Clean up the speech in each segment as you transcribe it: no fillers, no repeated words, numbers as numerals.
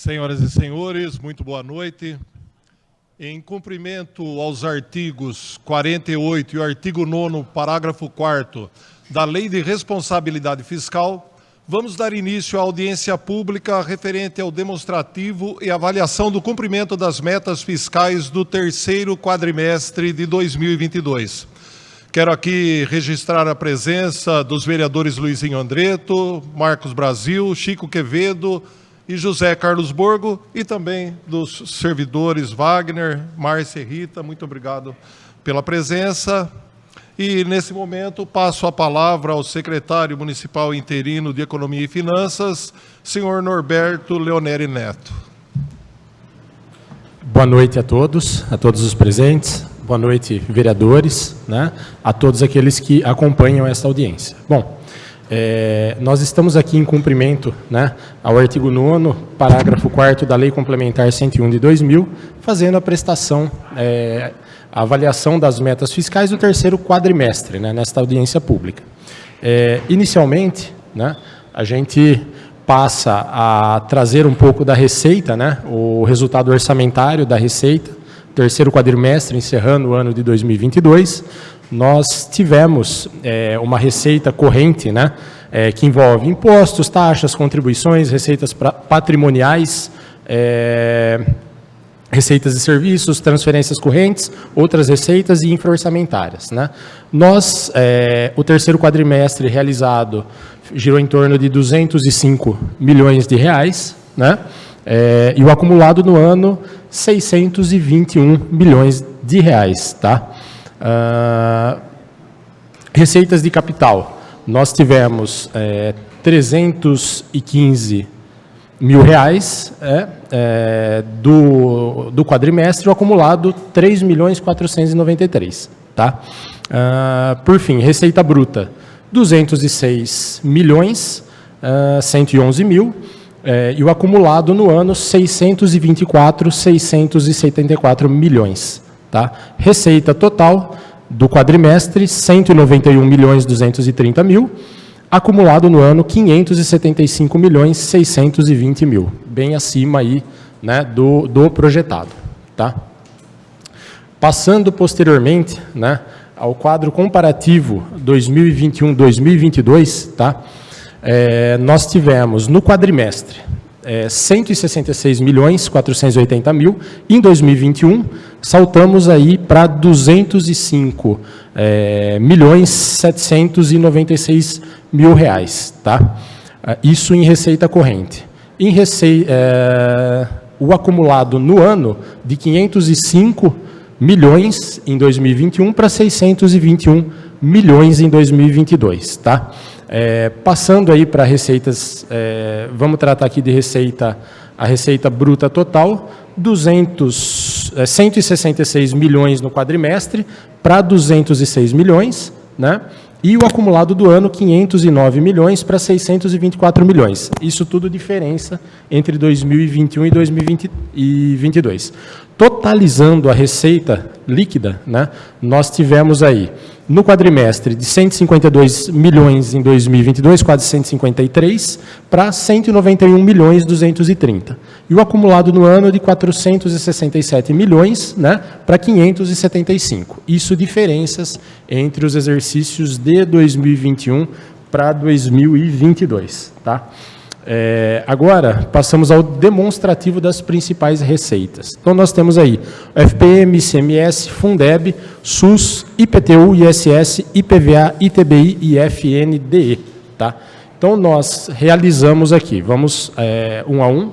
Senhoras e senhores, muito boa noite. Em cumprimento aos artigos 48 e o artigo 9º, parágrafo 4º da Lei de Responsabilidade Fiscal, vamos dar início à audiência pública referente ao demonstrativo e avaliação do cumprimento das metas fiscais do terceiro quadrimestre de 2022. Quero aqui registrar a presença dos vereadores Luizinho Andretto, Marcos Brasil, Chico Quevedo e José Carlos Borgo, e também dos servidores Wagner, Márcia e Rita. Muito obrigado pela presença. E, nesse momento, passo a palavra ao secretário municipal interino de Economia e Finanças, senhor Norberto Leoneri Neto. Boa noite a todos os presentes. Boa noite, vereadores, a todos aqueles que acompanham esta audiência. Bom, nós estamos aqui em cumprimento ao artigo 9º, parágrafo 4º da Lei Complementar 101 de 2000, fazendo a prestação, a avaliação das metas fiscais do terceiro quadrimestre, nesta audiência pública. Inicialmente, a gente passa a trazer um pouco da receita, o resultado orçamentário da receita, terceiro quadrimestre, encerrando o ano de 2022, nós tivemos uma receita corrente, que envolve impostos, taxas, contribuições, receitas patrimoniais, receitas de serviços, transferências correntes, outras receitas e infra-orçamentárias. Nós, o terceiro quadrimestre realizado, girou em torno de 205 milhões de reais, e o acumulado no ano, 621 milhões de reais. Receitas de capital, nós tivemos 315 mil reais do quadrimestre, o acumulado 3.493. Por fim, receita bruta, 206 milhões 111 mil, e o acumulado no ano 674 milhões. Receita total do quadrimestre, 191 milhões 230 mil, acumulado no ano 575 milhões 620 mil, bem acima aí, do projetado. Passando posteriormente, ao quadro comparativo 2021-2022, nós tivemos no quadrimestre 166 milhões 480 mil, em 2021 saltamos aí para 205 milhões 796 mil reais, isso em receita corrente. O acumulado no ano de 505 milhões em 2021 para 621 milhões em 2022, passando aí para receitas, vamos tratar aqui de receita, a receita bruta total, 166 milhões no quadrimestre para 206 milhões, e o acumulado do ano, 509 milhões para 624 milhões. Isso tudo diferença entre 2021 e 2022. Totalizando a receita líquida, nós tivemos aí, no quadrimestre, de 152 milhões em 2022, quase 153, para 191 milhões 230. E o acumulado no ano de 467 milhões, para 575. Isso diferenças entre os exercícios de 2021 para 2022. Agora, passamos ao demonstrativo das principais receitas. Então, nós temos aí FPM, ICMS, Fundeb, SUS, IPTU, ISS, IPVA, ITBI e FNDE. Então, nós realizamos aqui, vamos um a um,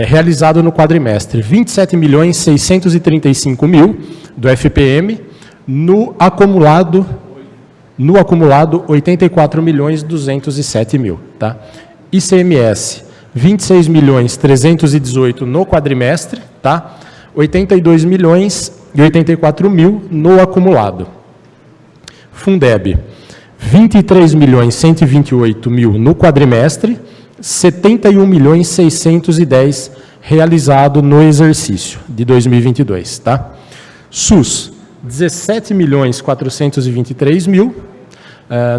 realizado no quadrimestre, 27 milhões 635 mil do FPM, no acumulado 84 milhões 207 mil. ICMS, 26 milhões 318 no quadrimestre, 82 milhões e 84 mil no acumulado. Fundeb, 23 milhões 128 mil no quadrimestre, 71 milhões 610 realizado no exercício de 2022. SUS, 17 milhões 423 mil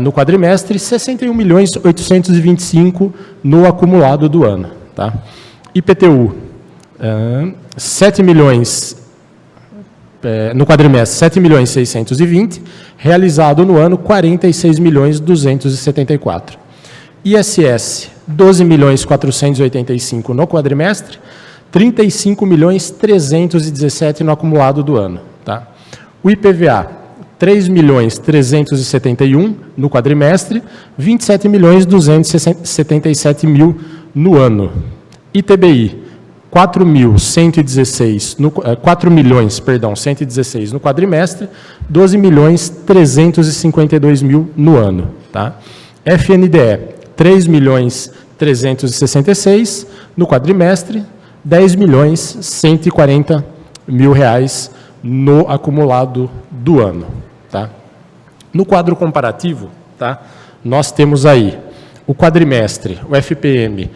no quadrimestre, 61 milhões 825 no acumulado do ano. Tá? IPTU, 7 milhões, no quadrimestre, 7 milhões 620, realizado no ano, 46 milhões 274. ISS, 12 milhões 485 no quadrimestre, 35 milhões 317 no acumulado do ano. Tá? O IPVA, 3 milhões 371 no quadrimestre, 27 milhões 277 mil no ano. ITBI, 4 milhões 116 no quadrimestre, 12 milhões 352 mil no ano. Tá? FNDE, 3 milhões 366 no quadrimestre, 10 milhões 140 mil reais no acumulado do ano. Tá? No quadro comparativo, tá, nós temos aí o quadrimestre, o FPM,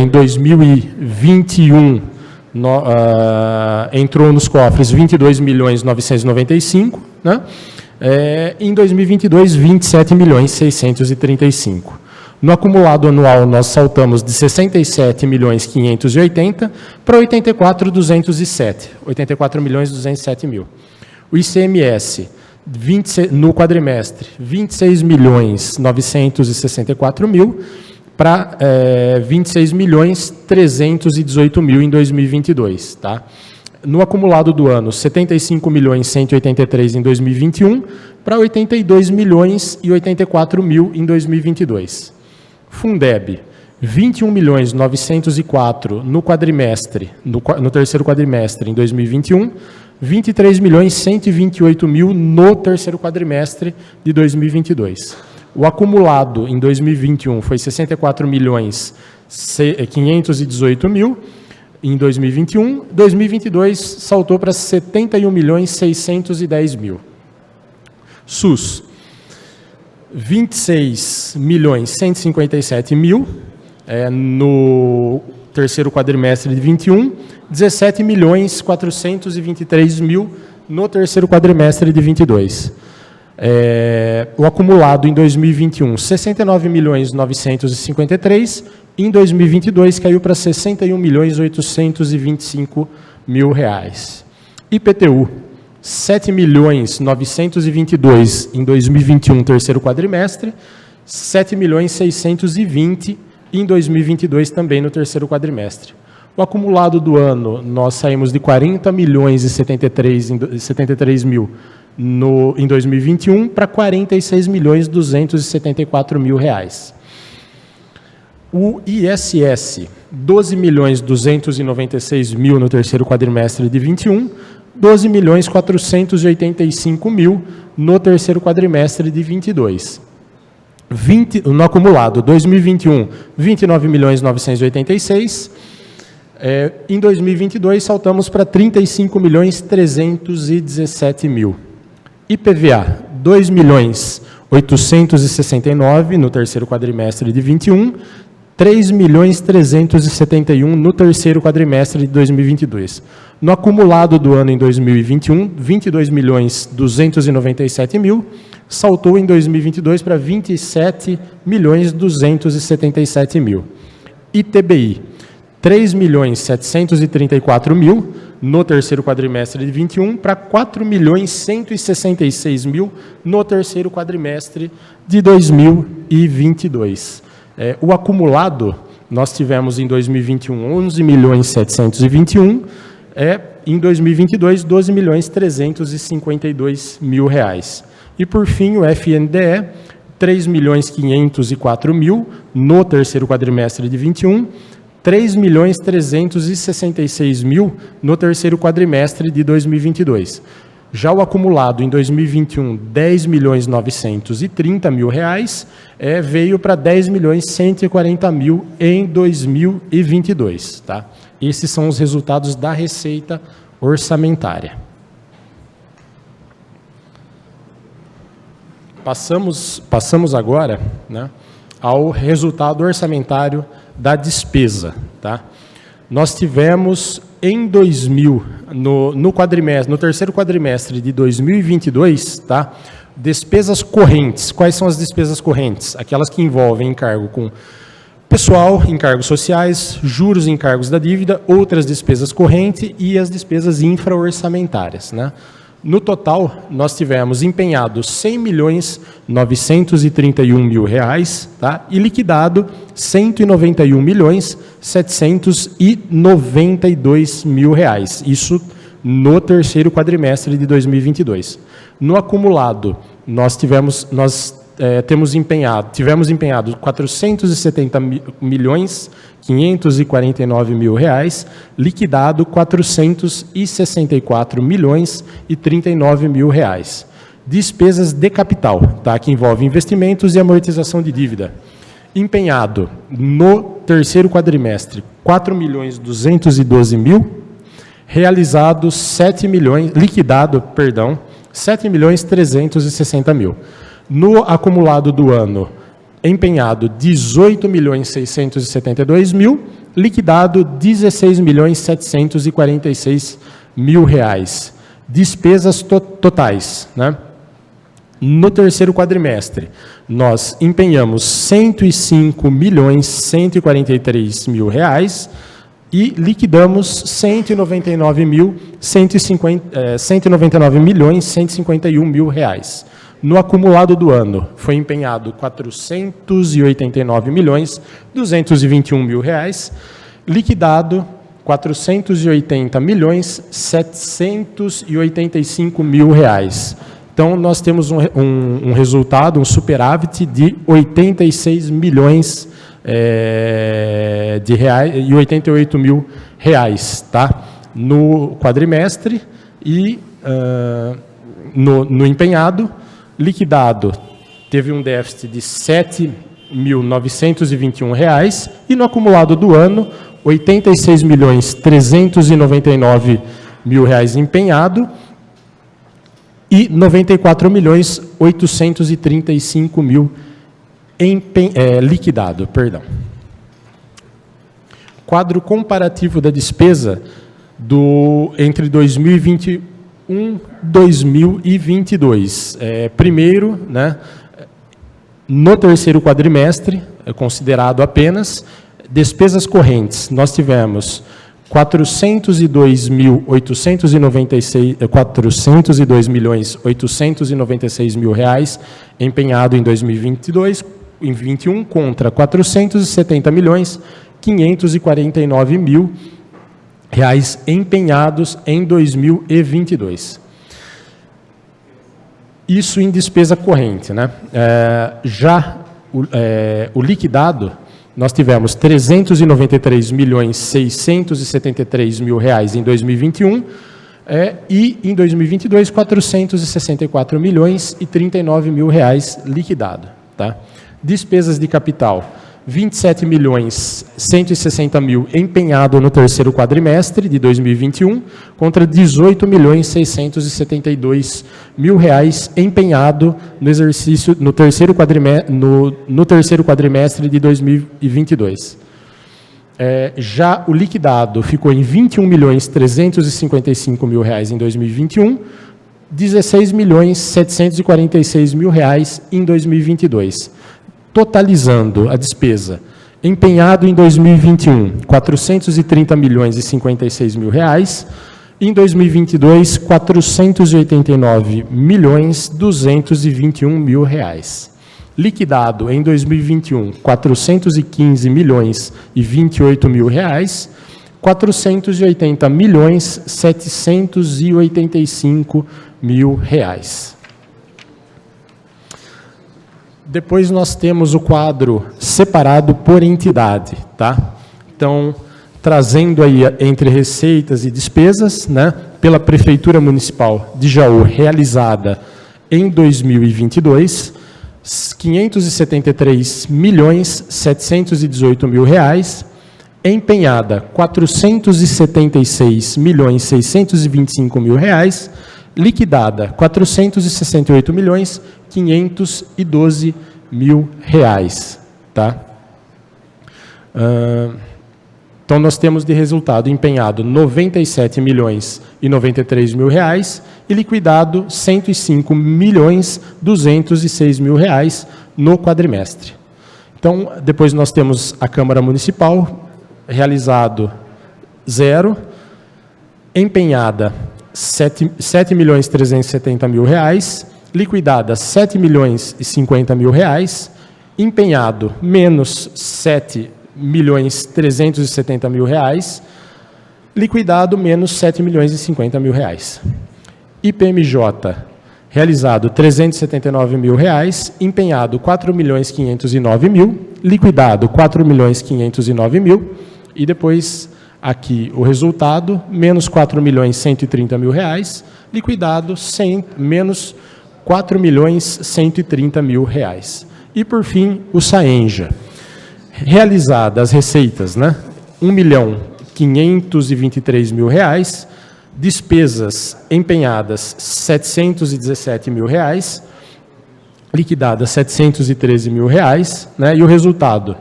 em 2021, entrou nos cofres 22 milhões 995, né? Em 2022, 27 milhões 635. No acumulado anual, nós saltamos de 67 milhões 580 para 84 milhões 207 mil. O ICMS, no quadrimestre, 26 milhões 964 mil para 26 milhões 318 mil em 2022. Tá? No acumulado do ano, 75 milhões 183 em 2021 para 82 milhões e 84 mil em 2022. Fundeb, 21 milhões 904 no quadrimestre, no terceiro quadrimestre em 2021, 23 milhões 128 mil no terceiro quadrimestre de 2022. O acumulado em 2021 foi 64 milhões 518 mil em 2021, 2022 saltou para 71 milhões 610 mil. SUS, 26 milhões 157 mil no terceiro quadrimestre de 21, 17 milhões 423 mil no terceiro quadrimestre de 22. O acumulado em 2021, 69 milhões 953, em 2022 caiu para 61 milhões 825 mil reais. IPTU, 7 milhões 922 em 2021, terceiro quadrimestre, 7 milhões 620 em 2022 também no terceiro quadrimestre. O acumulado do ano, nós saímos de 40 milhões e 73 mil em 2021 para 46 milhões 274 mil reais. O ISS, 12 milhões 296 mil no terceiro quadrimestre de 21, 12 milhões 485 mil no terceiro quadrimestre de 22. No acumulado, 2021, 29 milhões 986. Em 2022, saltamos para 35 milhões 317 mil. IPVA, 2 milhões 869 no terceiro quadrimestre de 21, 3 milhões 371 no terceiro quadrimestre de 2022. No acumulado do ano em 2021, 22 milhões 297 mil, saltou em 2022 para 27 milhões 277 mil. ITBI, 3 milhões 734 mil no terceiro quadrimestre de 21 para 4 milhões 166 mil no terceiro quadrimestre de 2022. O acumulado, nós tivemos em 2021 11 milhões 721, em 2022 12 milhões 352 mil reais. E por fim o FNDE, 3 milhões 504 mil no terceiro quadrimestre de 21, 3 milhões 366 mil no terceiro quadrimestre de 2022. Já o acumulado em 2021, 10 milhões 930 mil reais, veio para 10 milhões 140 mil em 2022. Tá? Esses são os resultados da receita orçamentária. Passamos agora, né, ao resultado orçamentário da despesa. Tá? Nós tivemos em no terceiro quadrimestre de 2022, tá, despesas correntes. Quais são as despesas correntes? Aquelas que envolvem encargo com Pessoal, encargos sociais, juros e encargos da dívida, outras despesas correntes e as despesas infra-orçamentárias, né? No total, nós tivemos empenhado R$100.931.000, tá? E liquidado R$191.792.000. Isso no terceiro quadrimestre de 2022. No acumulado, tivemos empenhado R$470.549.000, liquidado R$464.039.000. Despesas de capital, tá? Que envolve investimentos e amortização de dívida. Empenhado no terceiro quadrimestre, R$4.212.000, realizado liquidado, R$7.360.000. No acumulado do ano, empenhado R$18.672.000, liquidado R$16.746.000. Despesas totais, né? No terceiro quadrimestre, nós empenhamos R$105.143.000 e liquidamos R$199.151.000. No acumulado do ano, foi empenhado R$489.221.000, liquidado R$480.785.000. Então, nós temos um resultado, um superávit de R$86 milhões de reais e R$88.000, tá? No quadrimestre e no empenhado. Liquidado, teve um déficit de R$7.921 e no acumulado do ano, R$86.399.000 empenhado e R$94.835.000 liquidado. Quadro comparativo da despesa entre 2021 e 2022. Primeiro, né, no terceiro quadrimestre, considerado apenas, despesas correntes, nós tivemos R$402.896.000 empenhado em 2022, em 2021, contra R$470.549.000 empenhados em 2022. Isso em despesa corrente, né? Já o liquidado, nós tivemos R$393.673.000 em 2021 e em 2022 R$464.039.000 liquidado, tá? Despesas de capital, R$27.160.000 empenhado no terceiro quadrimestre de 2021 contra R$18.672.000 empenhado no exercício no terceiro quadrimestre de 2022. Já o liquidado ficou em R$21.355.000 em 2021, R$16.746.000 em 2022. Totalizando a despesa, empenhado em 2021, R$430.056.000, em 2022, R$489.221.000. Liquidado em 2021, R$415.028.000, R$480.785.000. Depois nós temos o quadro separado por entidade, tá? Então, trazendo aí entre receitas e despesas, né, pela Prefeitura Municipal de Jaú, realizada em 2022, R$573.718.000, empenhada R$476.625.000, liquidada R$468.512.000, tá? Então, nós temos de resultado empenhado R$97.093.000 e liquidado R$105.206.000 no quadrimestre. Então, depois nós temos a Câmara Municipal, realizado 0, empenhada 7.370.000 reais, liquidada 7.050.000 reais, empenhado menos 7.370.000 reais, liquidado menos 7.050.000 reais. IPMJ, realizado 379.000 reais, empenhado 4.509.000, liquidado 4.509.000, e depois aqui o resultado, menos 4.130.000 reais, liquidado menos 4.130.000 reais. E, por fim, o SAENJA. Realizadas as receitas, né? 1.523.000 reais, despesas empenhadas 717.000 reais, liquidadas 713.000 reais, né? E o resultado,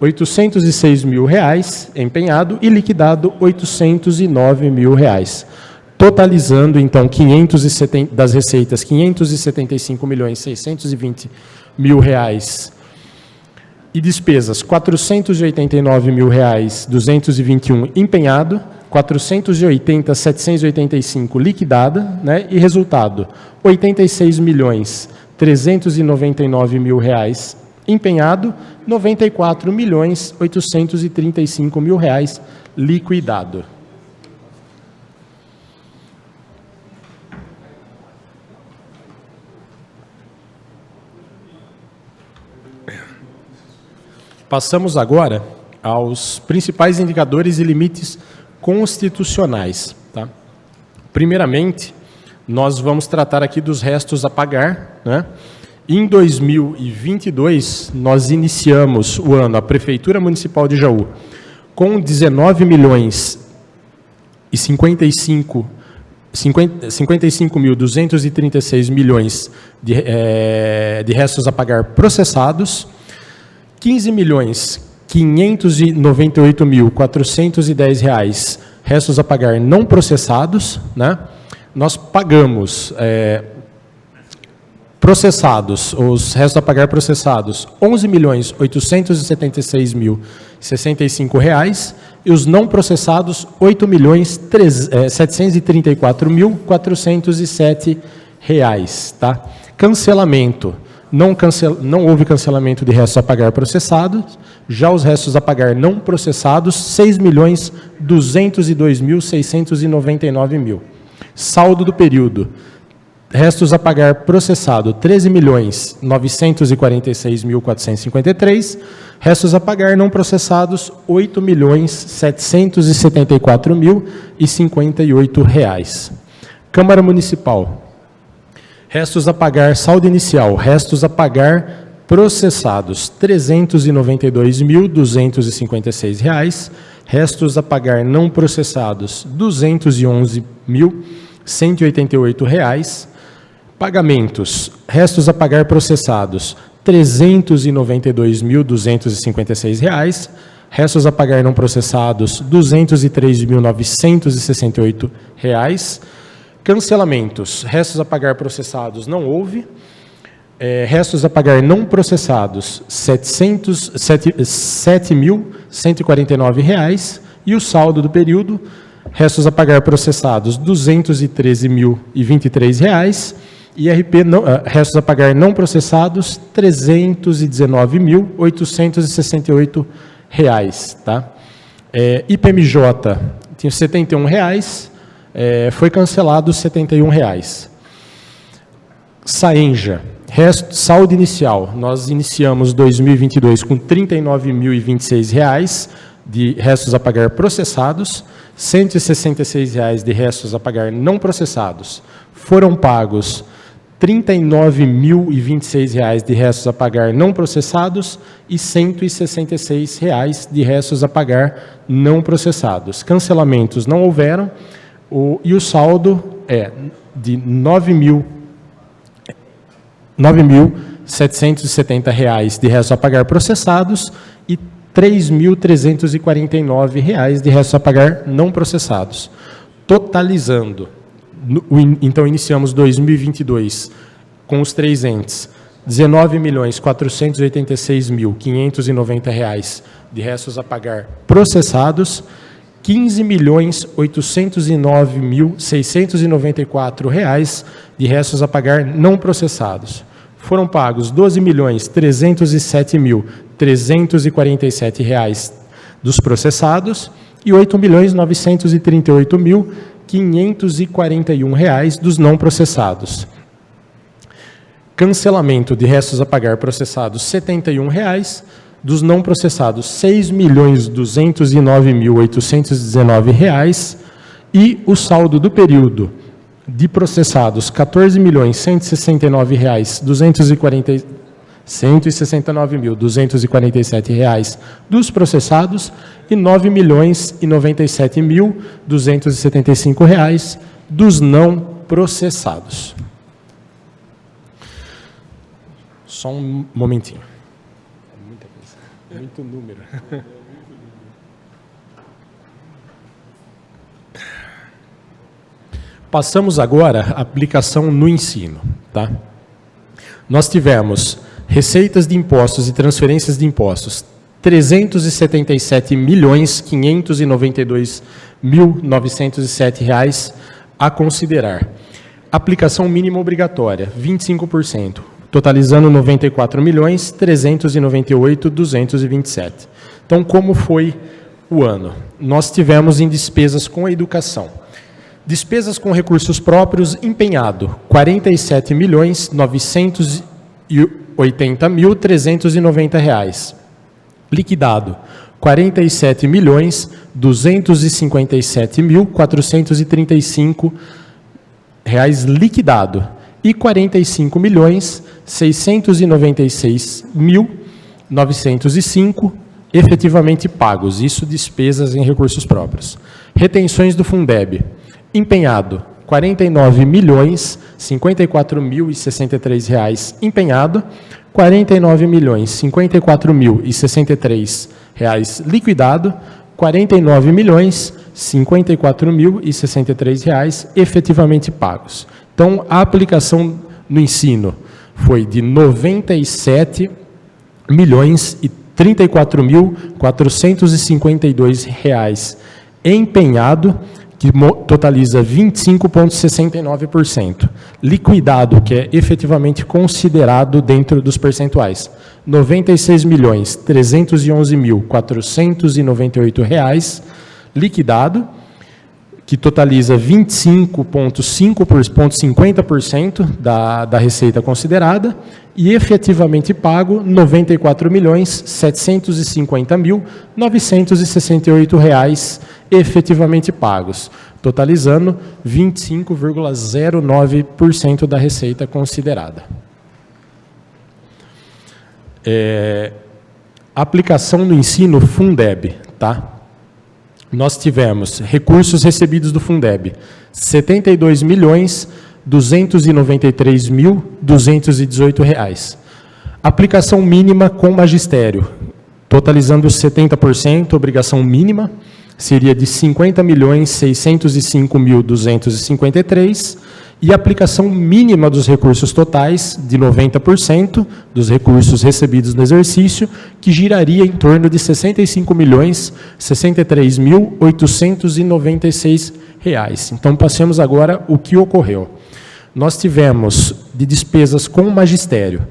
806.000 reais empenhado e liquidado 809.000 reais. Totalizando, então, das receitas, 575.620.000 reais e despesas, 489.000 reais, 221 empenhado, 480.785 liquidada, né? E resultado, 86.399.000 reais empenhado, 94.835.000 reais liquidado. Passamos agora aos principais indicadores e limites constitucionais. Tá? Primeiramente, nós vamos tratar aqui dos restos a pagar, né? Em 2022, nós iniciamos o ano, a Prefeitura Municipal de Jaú, com 55.236 milhões de restos a pagar processados, 15.598.410 reais restos a pagar não processados, né? Nós pagamos processados, os restos a pagar processados, 11.876.065 reais, e os não processados, 8.734.407 reais, tá? Cancelamento. Não houve cancelamento de restos a pagar processados, já os restos a pagar não processados, 6.202.699. Saldo do período. Restos a pagar processado, 13.946.453. Restos a pagar não processados, 8.774.058 reais. Câmara Municipal. Restos a pagar, saldo inicial, restos a pagar processados, R$ 392.256 reais. Restos a pagar não processados, R$ 211.188 reais. Pagamentos, restos a pagar processados, R$ 392.256 reais. Restos a pagar não processados, R$ 203.968 reais. Cancelamentos, restos a pagar processados não houve. Restos a pagar não processados, R$ 7.149 reais. E o saldo do período, restos a pagar processados, R$ 213.023 reais. E restos a pagar não processados, R$ 319.868 reais. Tá? IPMJ, tinha R$ 71 reais. Foi cancelado R$ 71 reais. SAENJA, saldo inicial, nós iniciamos 2022 com R$ 39.026 reais de restos a pagar processados, R$ 166 reais de restos a pagar não processados. Foram pagos R$ 39.026 reais de restos a pagar não processados e R$ 166 reais de restos a pagar não processados. Cancelamentos não houveram. E o saldo é de R$ 9.770 reais de restos a pagar processados e R$ 3.349 reais de restos a pagar não processados. Totalizando, então iniciamos 2022 com os três entes, R$19.486.590 de restos a pagar processados, R$15.809.694 de restos a pagar não processados. Foram pagos R$12.307.347 dos processados e R$8.938.541 dos não processados. Cancelamento de restos a pagar processados, R$71, dos não processados, R$6.209.819 e o saldo do período de processados, R$14.169.247 dos processados e R$9.097.275 dos não processados. Só um momentinho. Muita coisa. Muito número. Passamos agora à aplicação no ensino. Tá? Nós tivemos receitas de impostos e transferências de impostos, R$377.592.907 a considerar. Aplicação mínima obrigatória, 25%. Totalizando R$94.398.227. Então, como foi o ano? Nós tivemos em despesas com a educação. Despesas com recursos próprios empenhado, R$47.980.390. Liquidado, R$45.257.435 liquidado. E R$45.696.905 efetivamente pagos, isso despesas em recursos próprios. Retenções do Fundeb, empenhado, R$49.054.063 empenhado, R$49.054.063 liquidado, R$49.054.063 efetivamente pagos. Então, a aplicação no ensino foi de R$97.034.452 empenhado, que totaliza 25,69%. Liquidado, que é efetivamente considerado dentro dos percentuais, R$96.311.498 liquidado, que totaliza 25,50% da receita considerada, e efetivamente pago R$94.750.968 efetivamente pagos, totalizando 25,09% da receita considerada. Aplicação no ensino Fundeb, tá? Nós tivemos recursos recebidos do Fundeb, R$72.293.218. Aplicação mínima com magistério, totalizando 70%, obrigação mínima, seria de R$50.605.253, e aplicação mínima dos recursos totais, de 90% dos recursos recebidos no exercício, que giraria em torno de R$63.063.896. Então, passemos agora o que ocorreu. Nós tivemos de despesas com magistério,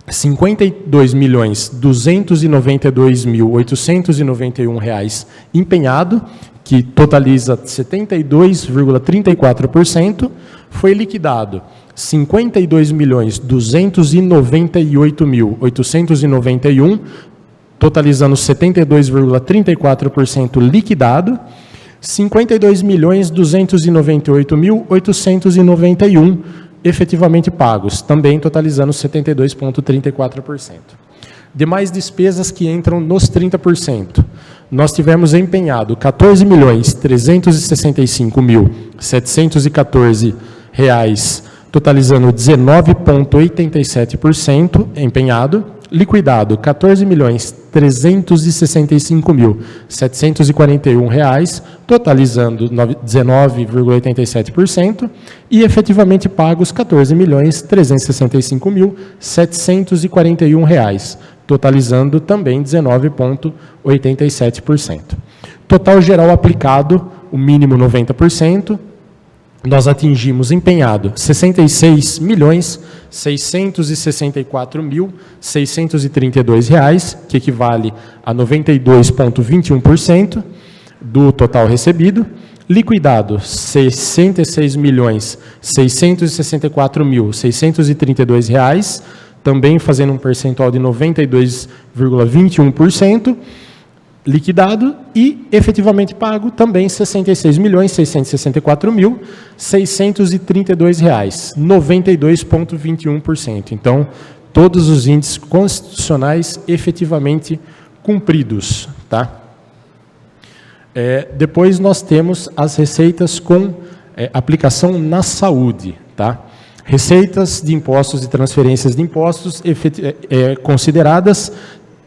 R$52.292.891 empenhado, que totaliza 72,34%, foi liquidado R$52.298.891, totalizando 72,34% liquidado, R$52.298.891 efetivamente pagos, também totalizando 72,34%. Demais despesas que entram nos 30%. Nós tivemos empenhado R$14.365.714, totalizando 19,87% empenhado. liquidado R$ 14.365.741, totalizando 19,87%, e efetivamente pagos R$ 14.365.741, totalizando também 19,87%. Total geral aplicado, o mínimo 90%, nós atingimos empenhado R$ 66.664.632, que equivale a 92,21% do total recebido. Liquidado R$ 66.664.632, também fazendo um percentual de 92,21%. Liquidado e efetivamente pago também R$ 66.664.632, 92,21%. Então, todos os índices constitucionais efetivamente cumpridos. Tá? Depois nós temos as receitas com aplicação na saúde. Tá? Receitas de impostos e transferências de impostos consideradas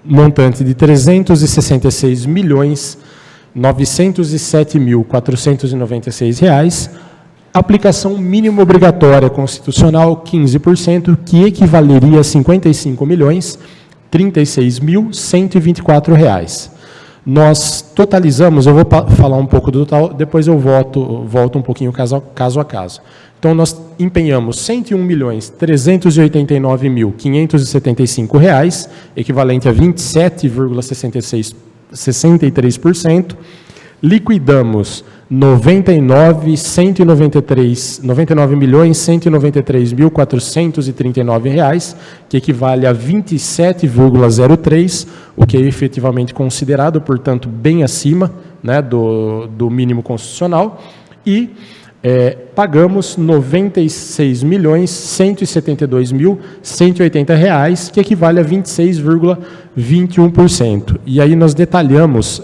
montante de R$ 366.907.496, aplicação mínima obrigatória constitucional 15%, que equivaleria a R$ 55.036.124. Nós totalizamos, eu vou falar um pouco do total, depois eu volto um pouquinho caso a caso. Então, nós empenhamos R$ 101.389.575, equivalente a 27,63%. Liquidamos R$ 99.193.439, que equivale a 27,03%, o que é efetivamente considerado, portanto, bem acima, né, do mínimo constitucional, e pagamos R$ 96.172.180, que equivale a 26,21%. E aí nós detalhamos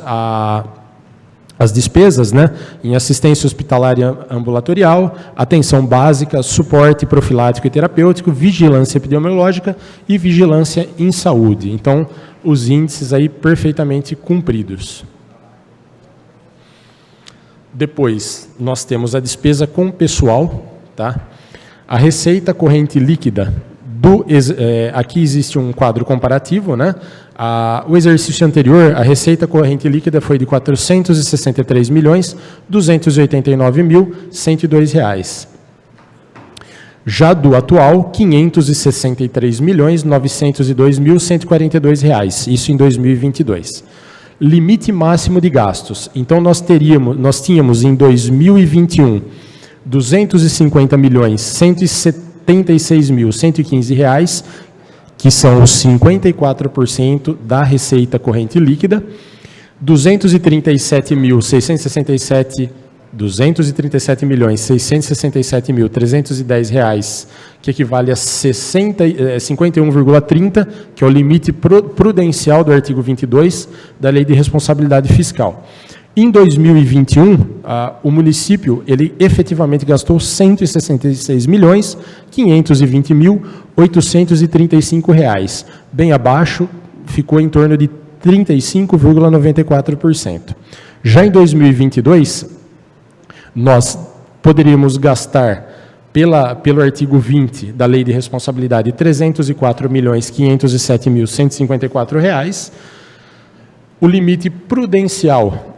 as despesas, né, em assistência hospitalária ambulatorial, atenção básica, suporte profilático e terapêutico, vigilância epidemiológica e vigilância em saúde. Então, os índices aí perfeitamente cumpridos. Depois, nós temos a despesa com pessoal, tá? A receita corrente líquida, aqui existe um quadro comparativo, né? O exercício anterior, a receita corrente líquida foi de R$ 463.289.102. Já do atual, R$ 563.902.142, isso em 2022. Limite máximo de gastos. Então, nós tínhamos em 2021 R$ 250.176.115, que são os 54% da receita corrente líquida, R$ 237.667.310, que equivale a 51,30%, que é o limite prudencial do artigo 22 da Lei de Responsabilidade Fiscal. Em 2021, o município ele efetivamente gastou R$ 166.520.835, bem abaixo, ficou em torno de 35,94%. Já em 2022, nós poderíamos gastar, pelo artigo 20 da Lei de Responsabilidade, R$ 304.507.154. O limite prudencial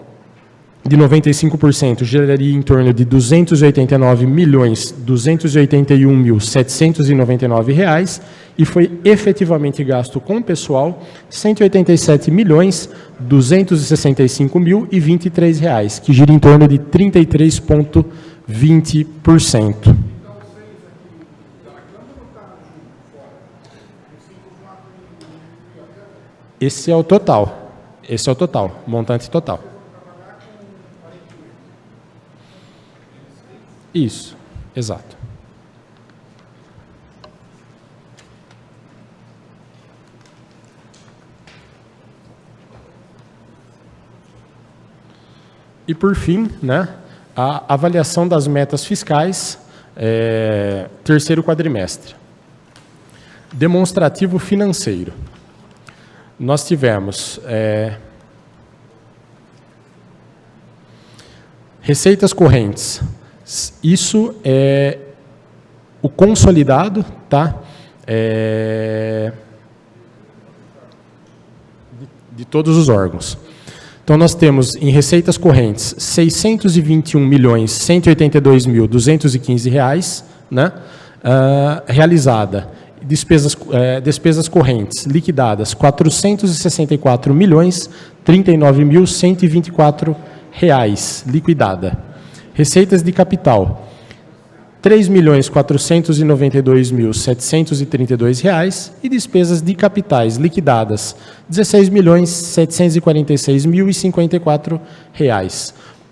de 95% geraria em torno de R$ 289.281.799 e foi efetivamente gasto com o pessoal R$ 187.265.023, que gira em torno de 33,20%. Esse é o total. Esse é o total, montante total. Isso, exato. E, por fim, né, a avaliação das metas fiscais, terceiro quadrimestre. Demonstrativo financeiro. nós tivemos receitas correntes. Isso é o consolidado, tá? De todos os órgãos. Então, nós temos em receitas correntes R$ 621.182.215, né? Realizada. Despesas correntes liquidadas R$ 464.039.124 liquidada. Receitas de capital R$ 3.492.732 e despesas de capitais liquidadas R$ 16.746.054.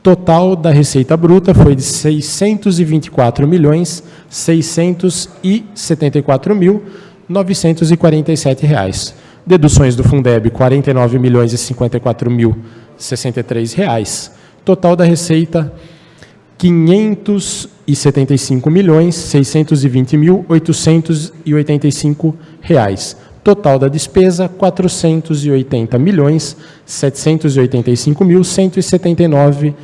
Total da receita bruta foi de R$ 624.674.947. Deduções do Fundeb R$ 49.054.063. Total da receita R$ 575.620.885. Total da despesa R$ 480.785.179.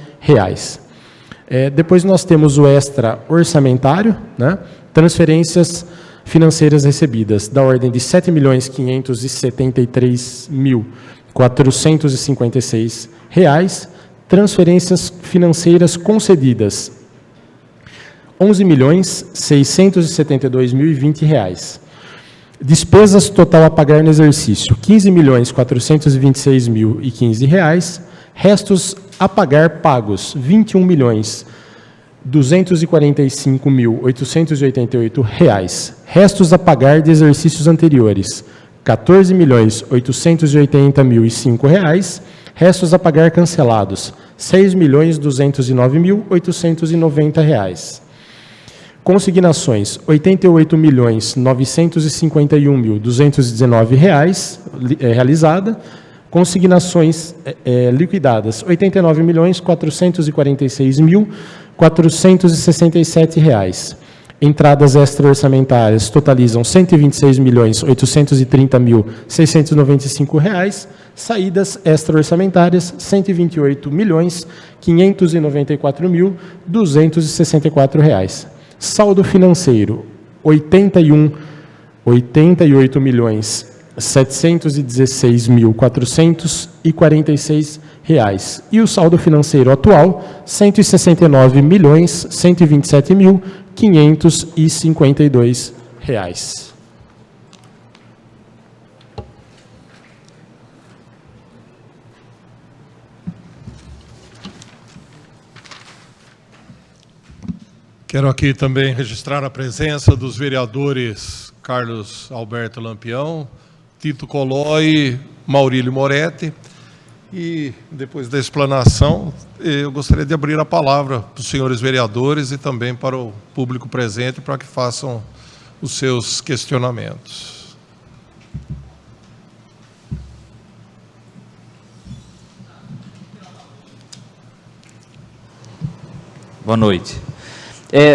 Depois nós temos o extra orçamentário, né? Transferências financeiras recebidas da ordem de R$ 7.573.456. Transferências financeiras concedidas R$ 11.672.020. Despesas total a pagar no exercício R$ 15.426.015. Restos a pagar pagos R$ 21.245.888. Restos a pagar de exercícios anteriores R$ 14.880.005. Restos a pagar cancelados R$ 6.209.890. Consignações R$ 88.951.219 realizada. Consignações liquidadas R$ 89.446.467. Entradas extra-orçamentárias totalizam R$ 126.830.695. Saídas extra-orçamentárias R$ 128.594.264. Saldo financeiro R$ 88.716.446. E o saldo financeiro atual R$ 169.127.552. Quero aqui também registrar a presença dos vereadores Carlos Alberto Lampião, Tito Colói, Maurílio Moretti. E, depois da explanação, eu gostaria de abrir a palavra para os senhores vereadores e também para o público presente, para que façam os seus questionamentos. Boa noite.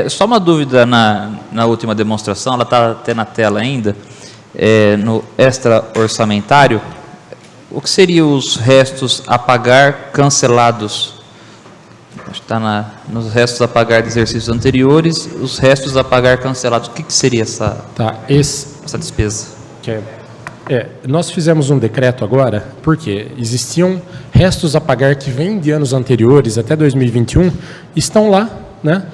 Só uma dúvida na última demonstração, ela está até na tela ainda, no extra-orçamentário, o que seriam os restos a pagar cancelados? Está nos restos a pagar de exercícios anteriores, os restos a pagar cancelados. O que seria essa despesa? Nós fizemos um decreto agora, porque existiam restos a pagar que vêm de anos anteriores, até 2021, estão lá, né?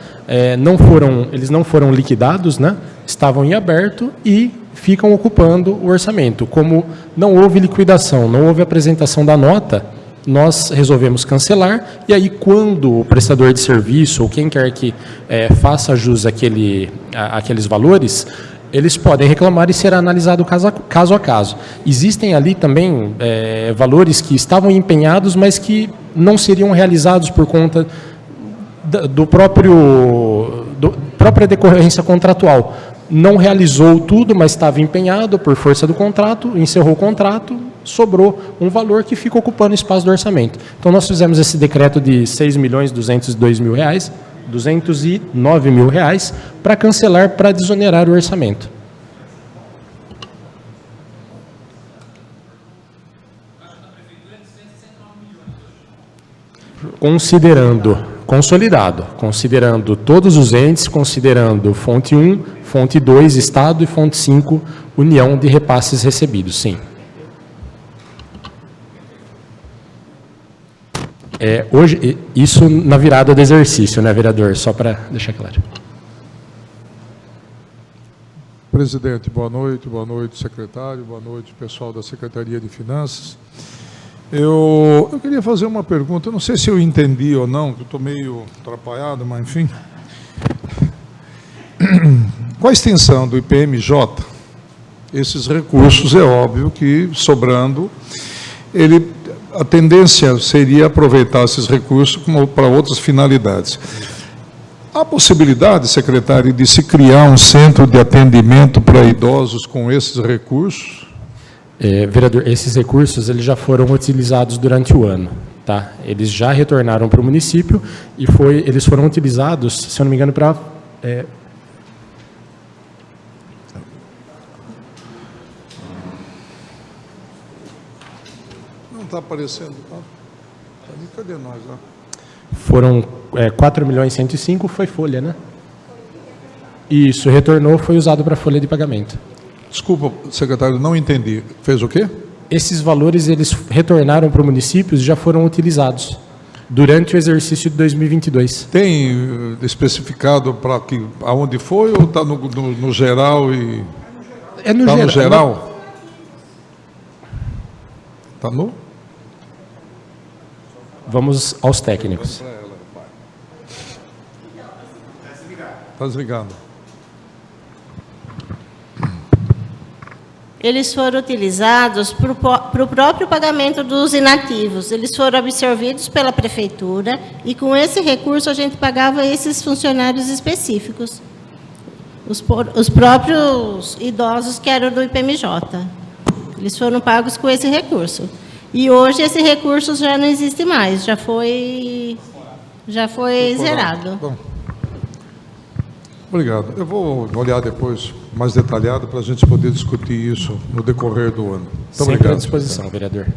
Eles não foram liquidados, né? Estavam em aberto e ficam ocupando o orçamento. Como não houve liquidação, não houve apresentação da nota, nós resolvemos cancelar, e aí quando o prestador de serviço ou quem quer que faça jus àqueles valores, eles podem reclamar e será analisado caso a caso. Existem ali também valores que estavam empenhados, mas que não seriam realizados por conta própria decorrência contratual. Não realizou tudo, mas estava empenhado por força do contrato, encerrou o contrato, sobrou um valor que fica ocupando o espaço do orçamento. Então, nós fizemos esse decreto de R$ 6.202.209.000 para cancelar, para desonerar o orçamento. considerando, consolidado, considerando todos os entes, considerando fonte 1, fonte 2, Estado, e fonte 5, União de repasses recebidos, sim. Hoje, isso na virada do exercício, né, vereador? Só para deixar claro. Presidente, boa noite, secretário, boa noite, pessoal da Secretaria de Finanças. Eu queria fazer uma pergunta, não sei se eu entendi ou não, estou meio atrapalhado, mas enfim. Com a extensão do IPMJ, esses recursos, é óbvio que, sobrando, a tendência seria aproveitar esses recursos para outras finalidades. Há possibilidade, secretário, de se criar um centro de atendimento para idosos com esses recursos? Vereador, esses recursos eles já foram utilizados durante o ano. Tá? Eles já retornaram para o município e eles foram utilizados, se eu não me engano, para... Não está aparecendo, tá? Cadê nós lá? Foram 4.105.000, foi folha, né? Isso, retornou, foi usado para folha de pagamento. Desculpa, secretário, não entendi. Fez o quê? Esses valores, eles retornaram para o município e já foram utilizados durante o exercício de 2022. Tem especificado para aonde foi ou está no geral? No geral? Está no? Vamos aos técnicos. Está desligado. Eles foram utilizados para o próprio pagamento dos inativos. Eles foram absorvidos pela prefeitura e, com esse recurso, a gente pagava esses funcionários específicos. Os próprios idosos que eram do IPMJ. Eles foram pagos com esse recurso. E hoje esse recurso já não existe mais, já foi zerado. Bom. Obrigado. Eu vou olhar depois mais detalhado para a gente poder discutir isso no decorrer do ano. Muito Sempre obrigado, à disposição, vereador.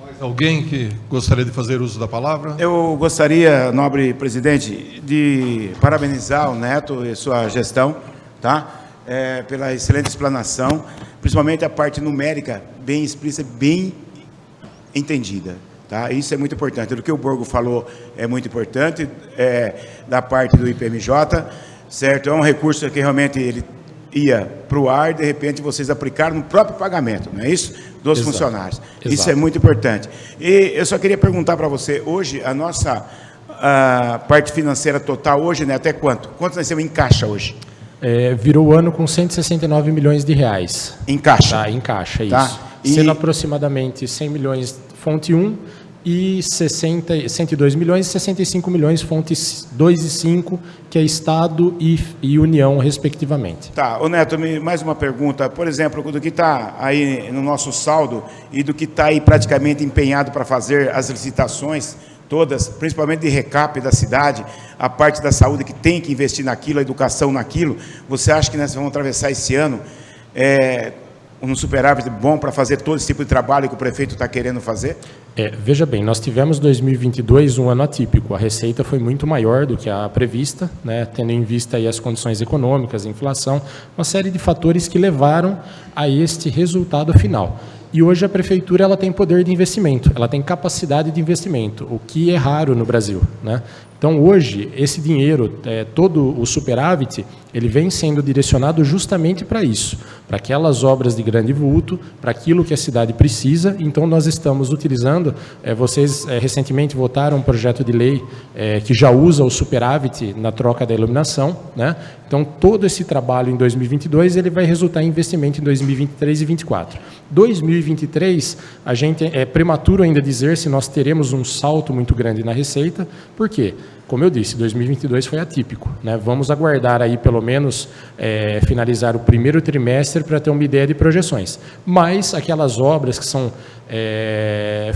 Mais alguém que gostaria de fazer uso da palavra? Eu gostaria, nobre presidente, de parabenizar o Neto e sua gestão, tá? Pela excelente explanação, principalmente a parte numérica bem explícita, bem entendida. Tá? Isso é muito importante. O que o Borgo falou é muito importante, da parte do IPMJ, certo? É um recurso que realmente ele ia para o ar, de repente vocês aplicaram no próprio pagamento, não é isso? Dos funcionários. Exato. Isso é muito importante. E eu só queria perguntar para você, hoje, a nossa parte financeira total, hoje, né, até quanto? Quanto nós temos em caixa hoje? Virou o ano com 169 milhões de reais. Em caixa? Tá, em caixa, Tá. isso. Sendo aproximadamente 100 milhões fonte 1 e 102 milhões e 65 milhões fontes 2 e 5, que é Estado e União, respectivamente. Tá, ô Neto, mais uma pergunta. Por exemplo, do que está aí no nosso saldo e do que está aí praticamente empenhado para fazer as licitações todas, principalmente de recap da cidade, a parte da saúde que tem que investir naquilo, a educação naquilo, você acha que nós vamos atravessar esse ano um superávit bom para fazer todo esse tipo de trabalho que o prefeito está querendo fazer? Veja bem, nós tivemos 2022 um ano atípico. A receita foi muito maior do que a prevista, né, tendo em vista aí as condições econômicas, a inflação, uma série de fatores que levaram a este resultado final. E hoje a prefeitura ela tem poder de investimento, ela tem capacidade de investimento, o que é raro no Brasil, né? Então, hoje, esse dinheiro, todo o superávit, ele vem sendo direcionado justamente para isso, para aquelas obras de grande vulto, para aquilo que a cidade precisa. Então, nós estamos utilizando, vocês recentemente votaram um projeto de lei que já usa o superávit na troca da iluminação, né? Então, todo esse trabalho em 2022, ele vai resultar em investimento em 2023 e 2024. 2023, a gente é prematuro ainda dizer se nós teremos um salto muito grande na receita. Por quê? Como eu disse, 2022 foi atípico, né? Vamos aguardar aí pelo menos finalizar o primeiro trimestre para ter uma ideia de projeções. Mas aquelas obras que são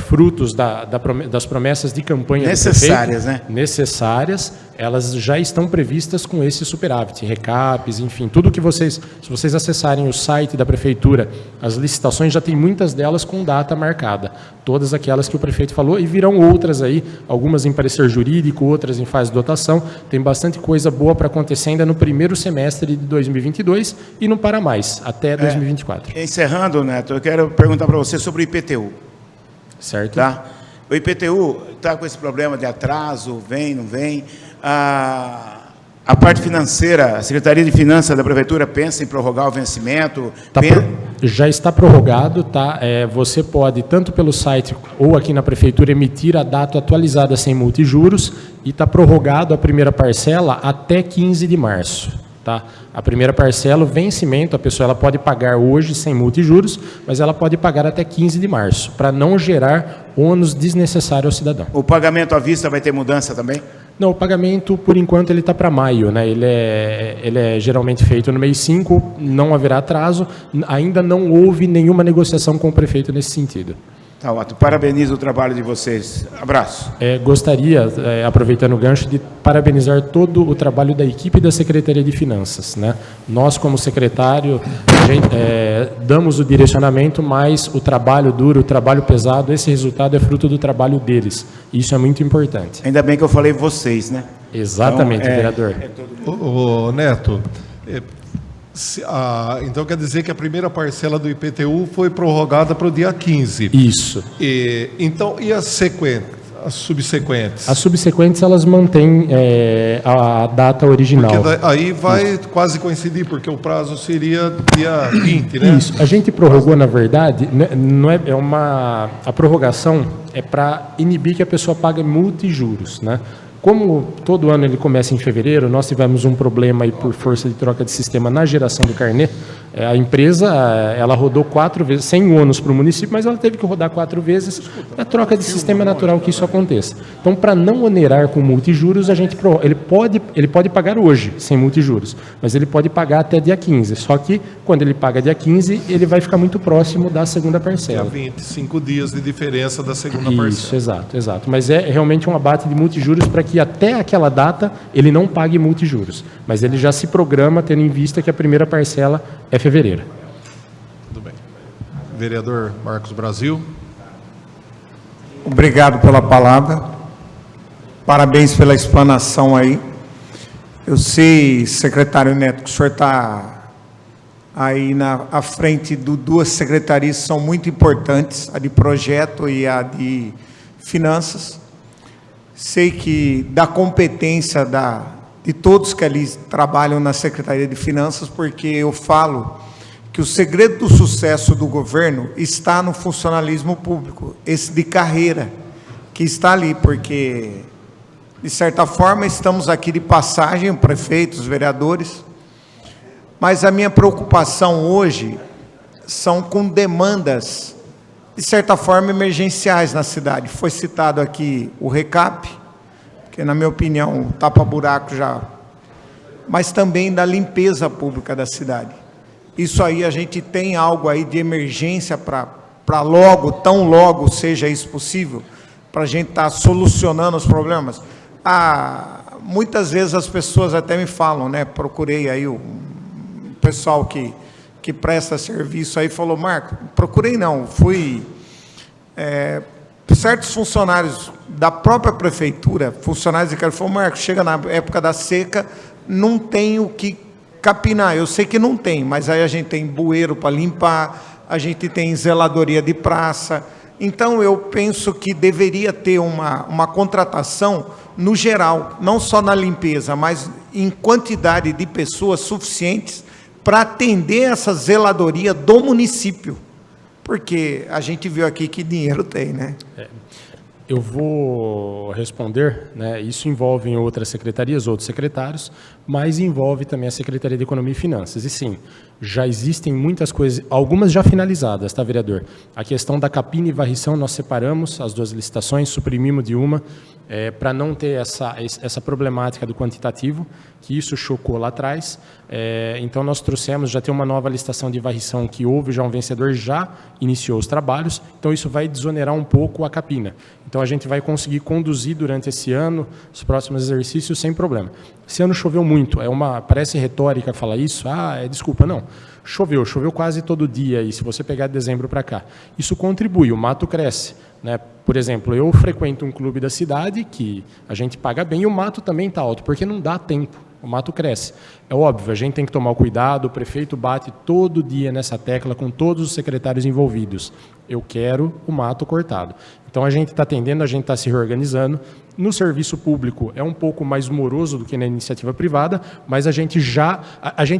frutos das promessas de campanha necessárias, do prefeito, necessárias, elas já estão previstas com esse superávit, recaps, enfim, tudo que se vocês acessarem o site da prefeitura, as licitações já tem muitas delas com data marcada, todas aquelas que o prefeito falou, e virão outras aí, algumas em parecer jurídico, outras em fase de dotação, tem bastante coisa boa para acontecer ainda no primeiro semestre de 2022 e não para mais, até 2024. Encerrando, Neto, eu quero perguntar para você sobre o IPTU. Certo? Tá? O IPTU está com esse problema de atraso, vem, não vem. A parte financeira, a Secretaria de Finanças da Prefeitura pensa em prorrogar o vencimento? Já está prorrogado, tá? Você pode, tanto pelo site ou aqui na Prefeitura, emitir a data atualizada sem multa e juros, e está prorrogado a primeira parcela até 15 de março. Tá? A primeira parcela, o vencimento, a pessoa ela pode pagar hoje sem multa e juros, mas ela pode pagar até 15 de março, para não gerar ônus desnecessário ao cidadão. O pagamento à vista vai ter mudança também? Não, o pagamento, por enquanto, ele está para maio, né? Ele é geralmente feito no mês 5, não haverá atraso, ainda não houve nenhuma negociação com o prefeito nesse sentido. Tá ótimo. Parabenizo o trabalho de vocês. Abraço. Gostaria, aproveitando o gancho, de parabenizar todo o trabalho da equipe da Secretaria de Finanças, né? Nós, como secretário, damos o direcionamento, mas o trabalho duro, o trabalho pesado, esse resultado é fruto do trabalho deles. Isso é muito importante. Ainda bem que eu falei vocês, né? Exatamente, então, vereador. Ô, Neto, então quer dizer que a primeira parcela do IPTU foi prorrogada para o dia 15. Isso. Então, e as subsequentes? As subsequentes, elas mantêm a data original. Porque aí vai quase coincidir, porque o prazo seria dia 20, né? Isso. A gente prorrogou, na verdade, não é a prorrogação é para inibir que a pessoa pague multa e juros, né? Como todo ano ele começa em fevereiro, nós tivemos um problema aí por força de troca de sistema na geração do carnê. A empresa, ela rodou 4 vezes, sem ônus para o município, mas ela teve que rodar 4 vezes. A troca de sistema é natural que isso aconteça. Então, para não onerar com multa e juros, ele pode pagar hoje, sem multa e juros, mas ele pode pagar até dia 15. Só que, quando ele paga dia 15, ele vai ficar muito próximo da segunda parcela. 25 dias de diferença da segunda parcela. Isso, exato. Mas é realmente um abate de multa e juros para que até aquela data ele não pague multa e juros. Mas ele já se programa tendo em vista que a primeira parcela é fevereiro. Tudo bem. Vereador Marcos Brasil. Obrigado pela palavra. Parabéns pela explanação aí. Eu sei, secretário Neto, que o senhor está aí à frente de 2 secretarias que são muito importantes, a de projeto e a de finanças. Sei que da competência de todos que ali trabalham na Secretaria de Finanças, porque eu falo que o segredo do sucesso do governo está no funcionalismo público, esse de carreira, que está ali, porque, de certa forma, estamos aqui de passagem, o prefeito, os vereadores, mas a minha preocupação hoje são com demandas, de certa forma, emergenciais na cidade. Foi citado aqui o recap, que, na minha opinião, tapa-buraco já, mas também da limpeza pública da cidade. Isso aí, a gente tem algo aí de emergência para logo, tão logo seja isso possível, para a gente estar solucionando os problemas. Muitas vezes as pessoas até me falam, né? Procurei aí o pessoal que presta serviço aí, falou, Marco, procurei não, fui... certos funcionários da própria prefeitura, funcionários de carro, Marcos, chega na época da seca, não tem o que capinar. Eu sei que não tem, mas aí a gente tem bueiro para limpar, a gente tem zeladoria de praça. Então, eu penso que deveria ter uma contratação no geral, não só na limpeza, mas em quantidade de pessoas suficientes para atender essa zeladoria do município. Porque a gente viu aqui que dinheiro tem, né? Eu vou responder, né? Isso envolve em outras secretarias, outros secretários, mas envolve também a Secretaria de Economia e Finanças. E sim, já existem muitas coisas, algumas já finalizadas, tá, vereador? A questão da capina e varrição, nós separamos as 2 licitações, suprimimos de uma, para não ter essa problemática do quantitativo, que isso chocou lá atrás. Então, nós trouxemos, já tem uma nova licitação de varrição que houve, já um vencedor já iniciou os trabalhos, então isso vai desonerar um pouco a capina. Então, a gente vai conseguir conduzir durante esse ano os próximos exercícios sem problema. Esse ano choveu muito, parece retórica falar isso, desculpa, não. Choveu quase todo dia, e se você pegar de dezembro para cá, isso contribui, o mato cresce, né? Por exemplo, eu frequento um clube da cidade que a gente paga bem e o mato também está alto, porque não dá tempo, o mato cresce. É óbvio, a gente tem que tomar o cuidado, o prefeito bate todo dia nessa tecla com todos os secretários envolvidos. Eu quero o mato cortado. Então, a gente está atendendo, a gente está se reorganizando. No serviço público é um pouco mais moroso do que na iniciativa privada, mas a gente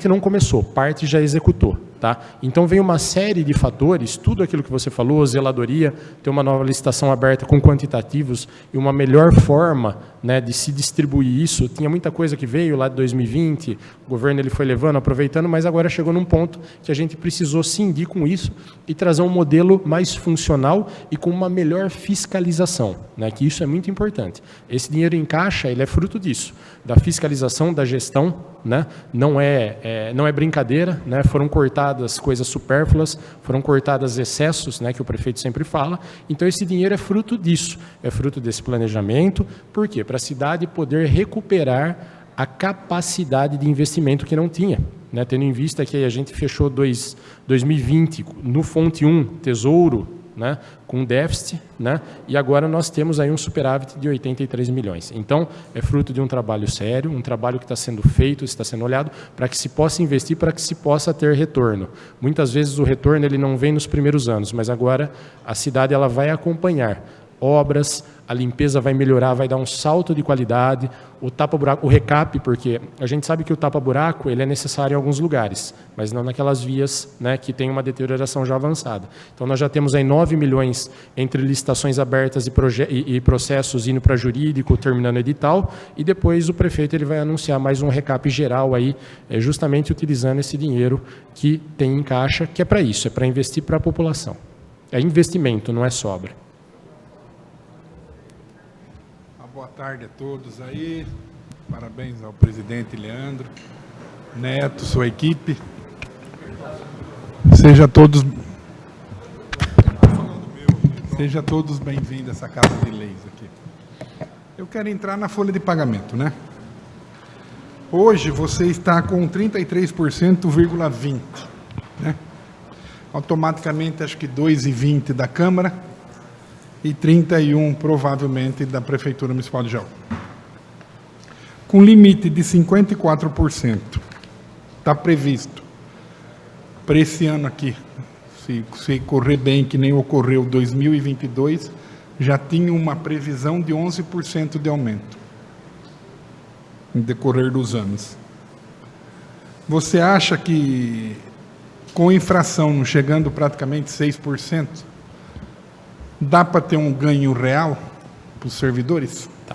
não começou, parte já executou. Tá? Então, vem uma série de fatores, tudo aquilo que você falou, zeladoria, ter uma nova licitação aberta com quantitativos e uma melhor forma, né, de se distribuir isso. Tinha muita coisa que veio lá de 2020, o governo ele foi levando, aproveitando, mas agora chegou num ponto que a gente precisou cindir com isso e trazer um modelo mais funcional e com uma melhor fiscalização, né, que isso é muito importante. Esse dinheiro em caixa, ele é fruto disso, da fiscalização, da gestão, né? Não é brincadeira, né? Foram cortadas coisas supérfluas, foram cortadas excessos, né, que o prefeito sempre fala. Então, esse dinheiro é fruto disso, é fruto desse planejamento. Por quê? Para a cidade poder recuperar a capacidade de investimento que não tinha. Né? Tendo em vista que a gente fechou 2020 no Fonte 1, Tesouro, né, com déficit, né, e agora nós temos aí um superávit de 83 milhões. Então, é fruto de um trabalho sério, um trabalho que está sendo feito, está sendo olhado, para que se possa investir, para que se possa ter retorno. Muitas vezes o retorno ele não vem nos primeiros anos, mas agora a cidade ela vai acompanhar obras, a limpeza vai melhorar, vai dar um salto de qualidade, o tapa-buraco, o recap, porque a gente sabe que o tapa-buraco ele é necessário em alguns lugares, mas não naquelas vias, né, que tem uma deterioração já avançada. Então, nós já temos aí 9 milhões entre licitações abertas e processos indo para jurídico, terminando edital, e depois o prefeito ele vai anunciar mais um recap geral aí, justamente utilizando esse dinheiro que tem em caixa, que é para isso, é para investir para a população. É investimento, não é sobra. Boa tarde a todos aí, parabéns ao presidente Leandro, Neto, sua equipe. Sejam todos bem-vindos a essa casa de leis aqui. Eu quero entrar na folha de pagamento, né? Hoje você está com 33,20%, né? Automaticamente acho que 2,20% da Câmara e 31% provavelmente da Prefeitura Municipal de Jaú. Com limite de 54%, está previsto para esse ano aqui, se correr bem, que nem ocorreu 2022, já tinha uma previsão de 11% de aumento no decorrer dos anos. Você acha que, com infração chegando praticamente 6%, dá para ter um ganho real para os servidores? Tá.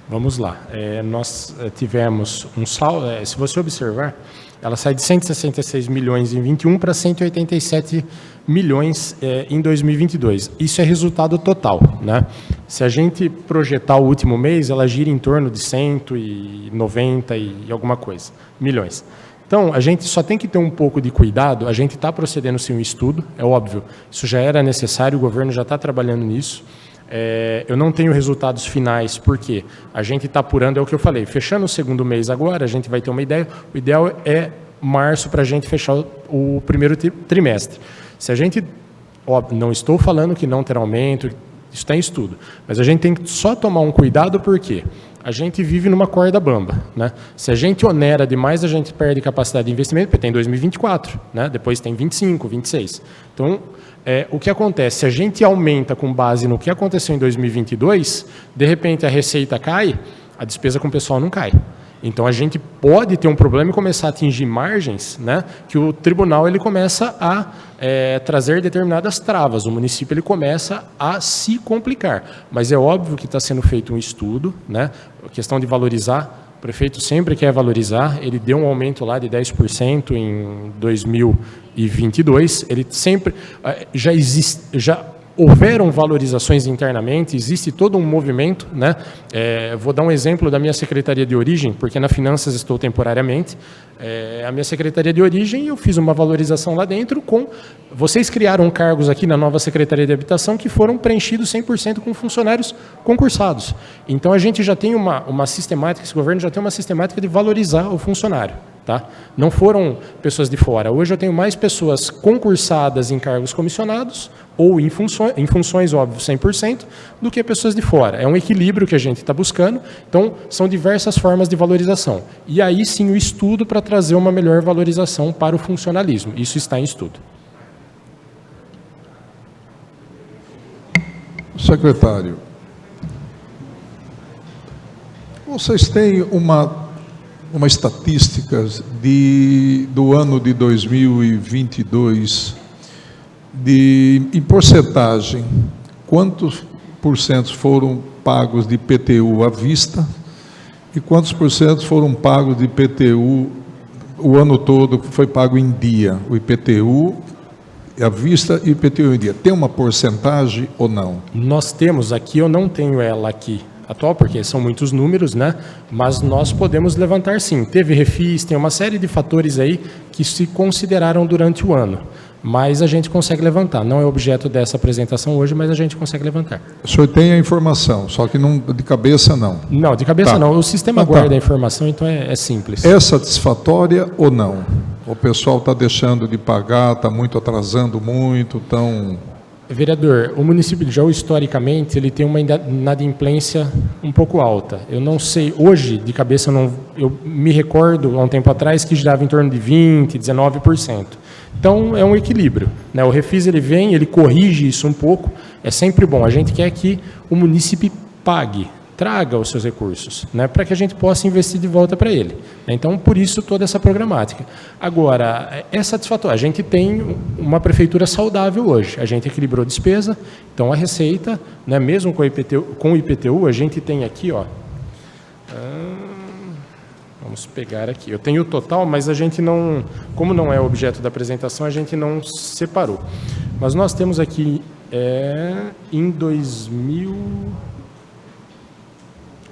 Vamos lá. Nós tivemos um saldo, se você observar, ela sai de 166 milhões em 21 para 187 milhões em 2022. Isso é resultado total, né? Se a gente projetar o último mês, ela gira em torno de 190 e alguma coisa, milhões. Então, a gente só tem que ter um pouco de cuidado, a gente está procedendo sim um estudo, é óbvio, isso já era necessário, o governo já está trabalhando nisso. Eu não tenho resultados finais, porque a gente está apurando, é o que eu falei, fechando o segundo mês agora, a gente vai ter uma ideia, o ideal é março para a gente fechar o primeiro trimestre. Se a gente, óbvio, não estou falando que não terá aumento, isso está em estudo, mas a gente tem que só tomar um cuidado, porque a gente vive numa corda bamba, né? Se a gente onera demais, a gente perde capacidade de investimento, porque tem 2024, né? Depois tem 25, 26. Então, o que acontece? Se a gente aumenta com base no que aconteceu em 2022, de repente a receita cai, a despesa com o pessoal não cai. Então, a gente pode ter um problema e começar a atingir margens, né, que o tribunal ele começa a trazer determinadas travas, o município ele começa a se complicar. Mas é óbvio que está sendo feito um estudo, né, a questão de valorizar, o prefeito sempre quer valorizar, ele deu um aumento lá de 10% em 2022, ele sempre, já houveram valorizações internamente, existe todo um movimento, né? Vou dar um exemplo da minha secretaria de origem, porque na Finanças estou temporariamente. A minha secretaria de origem, eu fiz uma valorização lá dentro com... Vocês criaram cargos aqui na nova Secretaria de Habitação que foram preenchidos 100% com funcionários concursados. Então, a gente já tem uma sistemática, esse governo já tem uma sistemática de valorizar o funcionário. Tá? Não foram pessoas de fora. Hoje eu tenho mais pessoas concursadas em cargos comissionados ou em funções, óbvio, 100%, do que pessoas de fora. É um equilíbrio que a gente está buscando. Então, são diversas formas de valorização. E aí sim o estudo para trazer uma melhor valorização para o funcionalismo. Isso está em estudo. Secretário, vocês têm uma estatística do ano de 2022, em porcentagem, quantos por cento foram pagos de IPTU à vista e quantos por cento foram pagos de IPTU o ano todo, que foi pago em dia, o IPTU à vista e o IPTU em dia. Tem uma porcentagem ou não? Nós temos aqui, eu não tenho ela aqui atual, porque são muitos números, né? Mas nós podemos levantar sim. Teve refis, tem uma série de fatores aí que se consideraram durante o ano. Mas a gente consegue levantar. Não é objeto dessa apresentação hoje, mas a gente consegue levantar. O senhor tem a informação, só que não, de cabeça não. Não, de cabeça Tá. não. O sistema guarda a informação, então é simples. É satisfatória ou não? O pessoal está deixando de pagar, está muito atrasando muito, tão... Vereador, o município de Jaú, historicamente, ele tem uma inadimplência um pouco alta. Eu não sei, hoje, de cabeça, eu me recordo, há um tempo atrás, que girava em torno de 20%, 19%. Então, é um equilíbrio, né? O Refis, ele vem, ele corrige isso um pouco, é sempre bom. A gente quer que o município pague, traga os seus recursos, né, para que a gente possa investir de volta para ele. Então, por isso, toda essa programática. Agora, é satisfatório. A gente tem uma prefeitura saudável hoje. A gente equilibrou a despesa, então a receita, né, mesmo com o IPTU, a gente tem aqui, ó, vamos pegar aqui. Eu tenho o total, mas a gente não, como não é objeto da apresentação, a gente não separou. Mas nós temos aqui, em 2000...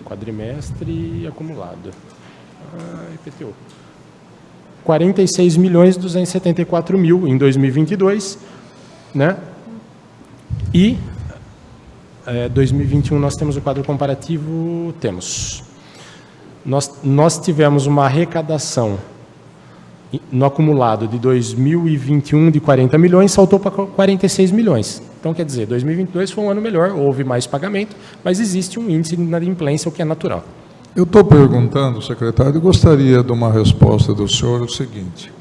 quadrimestre acumulado. IPTU. 46.274.000 em 2022, né? E 2021 nós temos o quadro comparativo, temos. Nós tivemos uma arrecadação no acumulado de 2021 de 40 milhões, saltou para 46 milhões. Então, quer dizer, 2022 foi um ano melhor, houve mais pagamento, mas existe um índice de inadimplência, o que é natural. Eu estou perguntando, secretário, e gostaria de uma resposta do senhor o seguinte.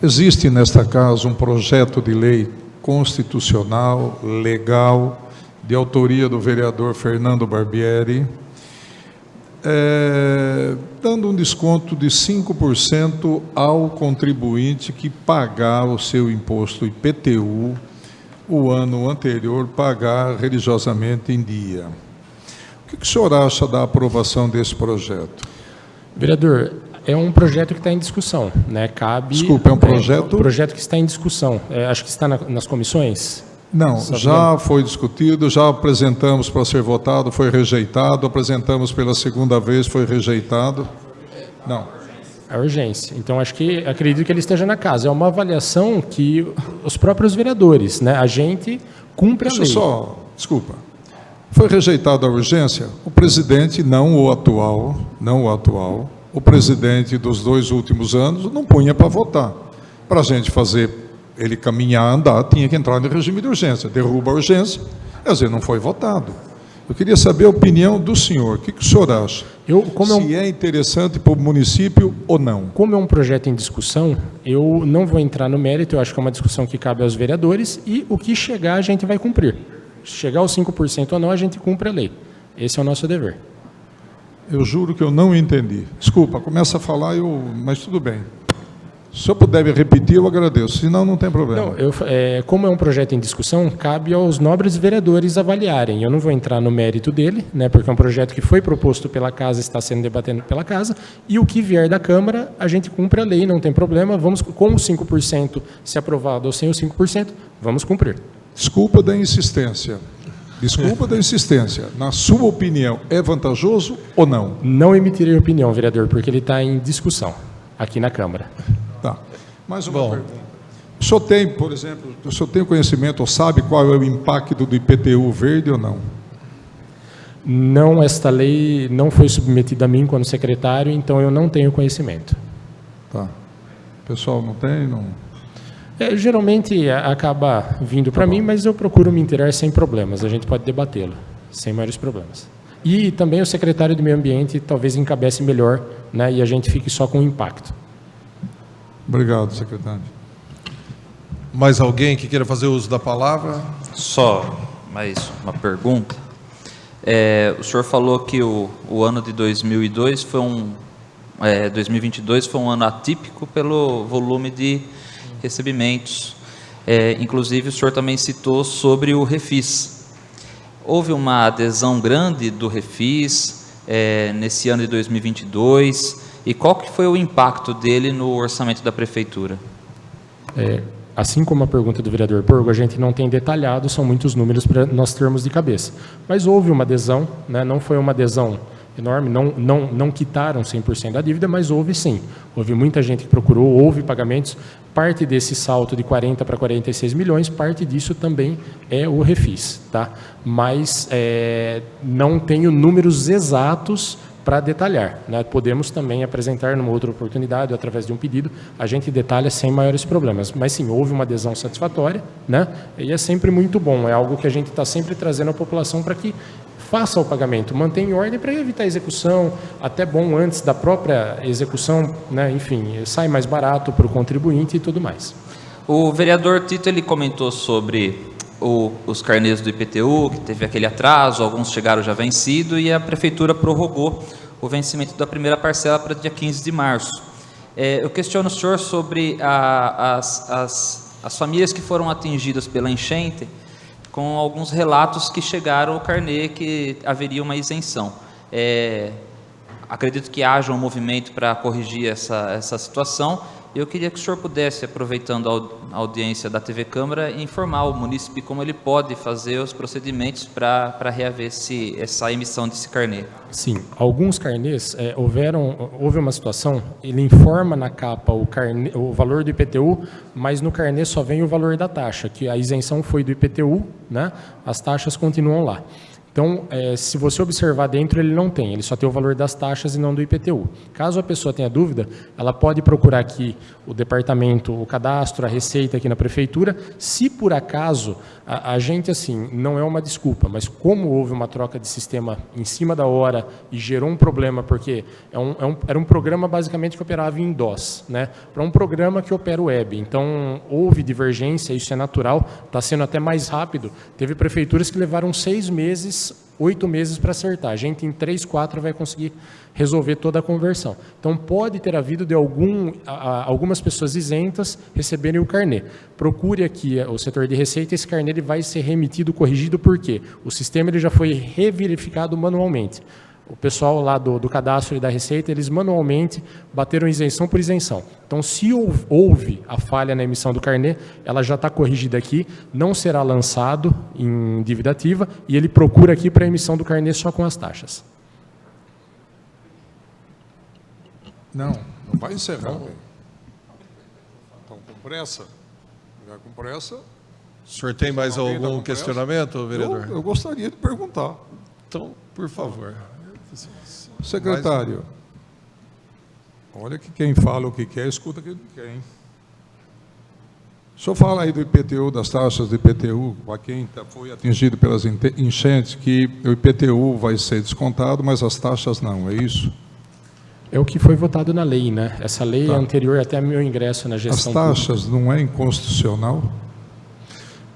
Existe, nesta casa, um projeto de lei constitucional, legal, de autoria do vereador Fernando Barbieri, dando um desconto de 5% ao contribuinte que pagar o seu imposto IPTU o ano anterior, pagar religiosamente em dia. O que o senhor acha da aprovação desse projeto? Vereador, é um projeto que está em discussão, né? Desculpa, é um projeto? É um projeto que está em discussão. Acho que está nas comissões. Não, já foi discutido, já apresentamos para ser votado, foi rejeitado, apresentamos pela segunda vez, foi rejeitado. Não. A urgência. Então, acredito que ele esteja na casa. É uma avaliação que os próprios vereadores, né? A gente cumpre a lei. Desculpa. Foi rejeitada a urgência, o presidente, não o atual, o presidente dos 2 últimos anos não punha para votar. Para a gente fazer ele caminhar, andar, tinha que entrar no regime de urgência. Derruba a urgência, quer dizer, não foi votado. Eu queria saber a opinião do senhor. O que o senhor acha? Se é interessante para o município ou não? Como é um projeto em discussão, eu não vou entrar no mérito, eu acho que é uma discussão que cabe aos vereadores e o que chegar a gente vai cumprir. Se chegar aos 5% ou não, a gente cumpre a lei. Esse é o nosso dever. Eu juro que eu não entendi. Desculpa, começa a falar, mas tudo bem. Se eu puder repetir, eu agradeço. Senão, não tem problema. Não, como é um projeto em discussão, cabe aos nobres vereadores avaliarem. Eu não vou entrar no mérito dele, né, porque é um projeto que foi proposto pela Casa, está sendo debatido pela Casa, e o que vier da Câmara, a gente cumpre a lei, não tem problema. Vamos, com os 5%, se aprovado ou sem os 5%, vamos cumprir. Desculpa da insistência. Desculpa da insistência. Na sua opinião, é vantajoso ou não? Não emitirei opinião, vereador, porque ele está em discussão aqui na Câmara. Tá. Mais uma pergunta. O senhor tem, por exemplo, o senhor tem conhecimento ou sabe qual é o impacto do IPTU verde ou não? Não, esta lei não foi submetida a mim quando secretário, então eu não tenho conhecimento. Tá. O pessoal não tem? Não... Geralmente acaba vindo para mim, mas eu procuro me inteirar sem problemas. A gente pode debatê-lo, sem maiores problemas. E também o secretário do Meio Ambiente talvez encabece melhor, né, e a gente fique só com o impacto. Obrigado, secretário. Mais alguém que queira fazer uso da palavra? Só mais uma pergunta. O senhor falou que o ano de 2022 foi 2022 foi um ano atípico pelo volume de recebimentos. Inclusive, o senhor também citou sobre o Refis. Houve uma adesão grande do Refis nesse ano de 2022, e qual que foi o impacto dele no orçamento da Prefeitura? Assim como a pergunta do vereador Borgo, a gente não tem detalhado, são muitos números para nós termos de cabeça. Mas houve uma adesão, né? Não foi uma adesão enorme, não quitaram 100% da dívida, mas houve sim. Houve muita gente que procurou, houve pagamentos. Parte desse salto de 40 para 46 milhões, parte disso também é o Refis, tá? Mas não tenho números exatos para detalhar, né? Podemos também apresentar numa outra oportunidade, ou através de um pedido, a gente detalha sem maiores problemas. Mas sim, houve uma adesão satisfatória, né? E é sempre muito bom, é algo que a gente está sempre trazendo à população para que faça o pagamento, mantenha em ordem para evitar a execução, até bom antes da própria execução, né? Enfim, sai mais barato para o contribuinte e tudo mais. O vereador Tito, ele comentou sobre os carnês do IPTU, que teve aquele atraso, alguns chegaram já vencido, e a Prefeitura prorrogou o vencimento da primeira parcela para dia 15 de março. Eu questiono o senhor sobre as famílias que foram atingidas pela enchente, com alguns relatos que chegaram ao carnê que haveria uma isenção. Acredito que haja um movimento para corrigir essa situação. Eu queria que o senhor pudesse, aproveitando a audiência da TV Câmara, informar o munícipe como ele pode fazer os procedimentos para reaver essa emissão desse carnê. Sim, alguns carnês, houve uma situação, ele informa na capa o valor do IPTU, mas no carnê só vem o valor da taxa, que a isenção foi do IPTU, né? As taxas continuam lá. Então, se você observar dentro, ele não tem, ele só tem o valor das taxas e não do IPTU. Caso a pessoa tenha dúvida, ela pode procurar aqui o departamento, o cadastro, a receita aqui na Prefeitura. Se por acaso, a gente, assim, não é uma desculpa, mas como houve uma troca de sistema em cima da hora e gerou um problema, porque era um programa basicamente que operava em DOS, né? Para um programa que opera web. Então, houve divergência, isso é natural, está sendo até mais rápido. Teve prefeituras que levaram 6 meses, 8 meses para acertar. A gente, em 3, 4, vai conseguir resolver toda a conversão. Então, pode ter havido de algumas pessoas isentas receberem o carnê. Procure aqui o setor de receita, esse carnê ele vai ser remetido, corrigido, por quê? O sistema ele já foi reverificado manualmente. O pessoal lá do cadastro e da Receita, eles manualmente bateram isenção por isenção. Então, se houve a falha na emissão do carnê, ela já está corrigida aqui, não será lançado em dívida ativa, e ele procura aqui para a emissão do carnê só com as taxas. Não vai encerrar. Estão com pressa? Já com pressa? O senhor tem mais algum questionamento, vereador? Eu gostaria de perguntar. Então, por favor. Secretário, olha que quem fala o que quer, escuta o que não quer, hein? O senhor fala aí do IPTU, das taxas do IPTU, para quem foi atingido pelas enchentes, que o IPTU vai ser descontado, mas as taxas não, é isso? É o que foi votado na lei, né? Essa lei é anterior até meu ingresso na gestão pública. As taxas não é inconstitucional?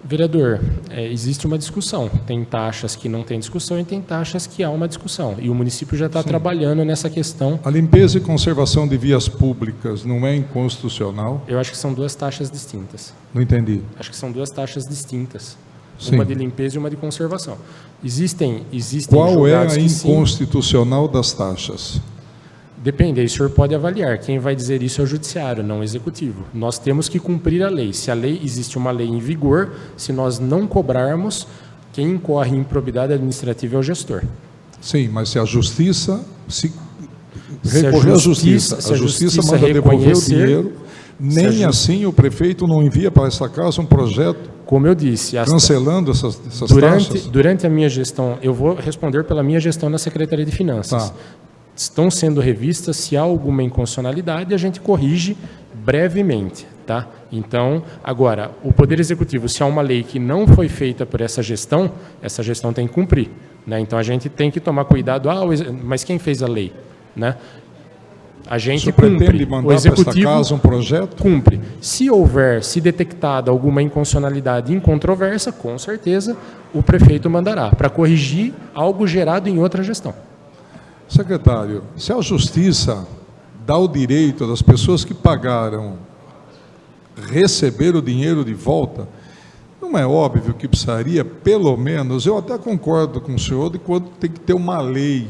Vereador, existe uma discussão. Tem taxas que não tem discussão e tem taxas que há uma discussão. E o município já está trabalhando nessa questão. A limpeza e conservação de vias públicas não é inconstitucional? Eu acho que são 2 taxas distintas. Não entendi. Acho que são 2 taxas distintas. Sim. Uma de limpeza e uma de conservação. Existem Qual é a julgados que sim. inconstitucional das taxas? Depende, aí o senhor pode avaliar. Quem vai dizer isso é o judiciário, não o executivo. Nós temos que cumprir a lei. Se a lei, existe uma lei em vigor, se nós não cobrarmos, quem incorre em improbidade administrativa é o gestor. Sim, mas se a justiça Se a recorrer à justiça, a justiça manda devolver o dinheiro, nem assim o prefeito não envia para essa casa um projeto como eu disse, cancelando essas taxas? Durante a minha gestão, eu vou responder pela minha gestão na Secretaria de Finanças. Tá. Estão sendo revistas, se há alguma inconstitucionalidade, a gente corrige brevemente. Tá? Então, agora, o Poder Executivo, se há uma lei que não foi feita por essa gestão tem que cumprir. Né? Então, a gente tem que tomar cuidado. Mas quem fez a lei? Né? A gente cumpre. O Executivo para esta casa um projeto? Cumpre. Se detectada alguma inconstitucionalidade incontroversa, com certeza, o prefeito mandará, para corrigir algo gerado em outra gestão. Secretário, se a justiça dá o direito das pessoas que pagaram receber o dinheiro de volta, não é óbvio que precisaria, pelo menos, eu até concordo com o senhor, de quando tem que ter uma lei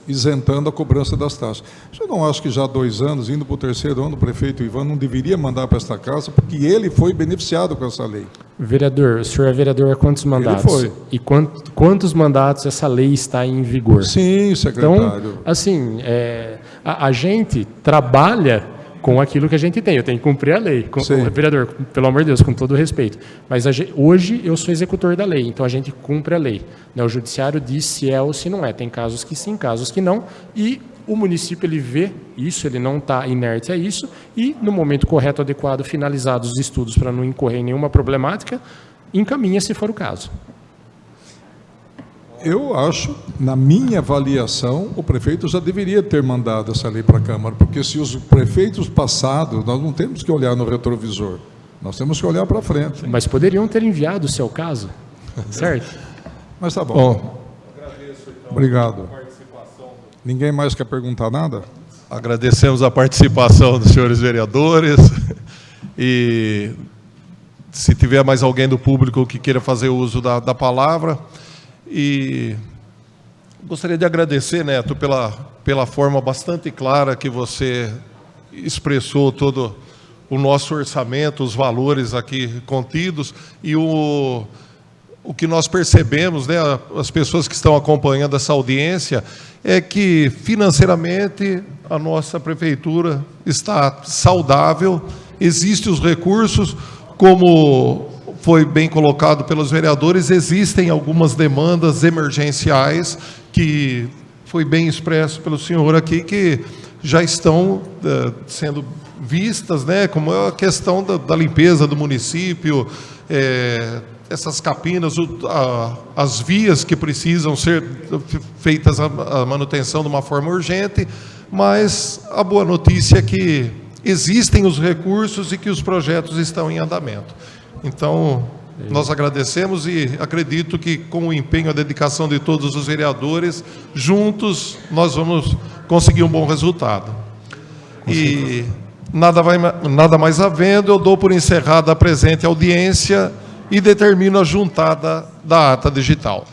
isentando a cobrança das taxas. Eu não acho que já há 2 anos, indo para o 3º ano, o prefeito Ivan não deveria mandar para esta casa, porque ele foi beneficiado com essa lei. Vereador, o senhor é vereador há quantos mandatos? Ele foi. E quantos mandatos essa lei está em vigor? Sim, secretário. Então, assim, a gente trabalha com aquilo que a gente tem. Eu tenho que cumprir a lei. Vereador, pelo amor de Deus, com todo o respeito. Mas hoje eu sou executor da lei, então a gente cumpre a lei. O judiciário diz se é ou se não é. Tem casos que sim, casos que não. E o município ele vê isso, ele não está inerte a isso. E, no momento correto, adequado, finalizados os estudos para não incorrer em nenhuma problemática, encaminha se for o caso. Eu acho, na minha avaliação, o prefeito já deveria ter mandado essa lei para a Câmara, porque se os prefeitos passados, nós não temos que olhar no retrovisor, nós temos que olhar para frente. Mas poderiam ter enviado o seu caso, certo? Mas tá bom. Obrigado. Ninguém mais quer perguntar nada? Agradecemos a participação dos senhores vereadores e se tiver mais alguém do público que queira fazer uso da palavra. E gostaria de agradecer, Neto, pela forma bastante clara que você expressou todo o nosso orçamento, os valores aqui contidos e o que nós percebemos, né, as pessoas que estão acompanhando essa audiência, é que financeiramente a nossa prefeitura está saudável, existem os recursos, como foi bem colocado pelos vereadores, existem algumas demandas emergenciais que foi bem expresso pelo senhor aqui, que já estão sendo vistas, né, como a questão da limpeza do município, essas capinas, as vias que precisam ser feitas a manutenção de uma forma urgente, mas a boa notícia é que existem os recursos e que os projetos estão em andamento. Então, nós agradecemos e acredito que com o empenho e a dedicação de todos os vereadores, juntos nós vamos conseguir um bom resultado. E nada mais havendo, eu dou por encerrada a presente audiência e determino a juntada da ata digital.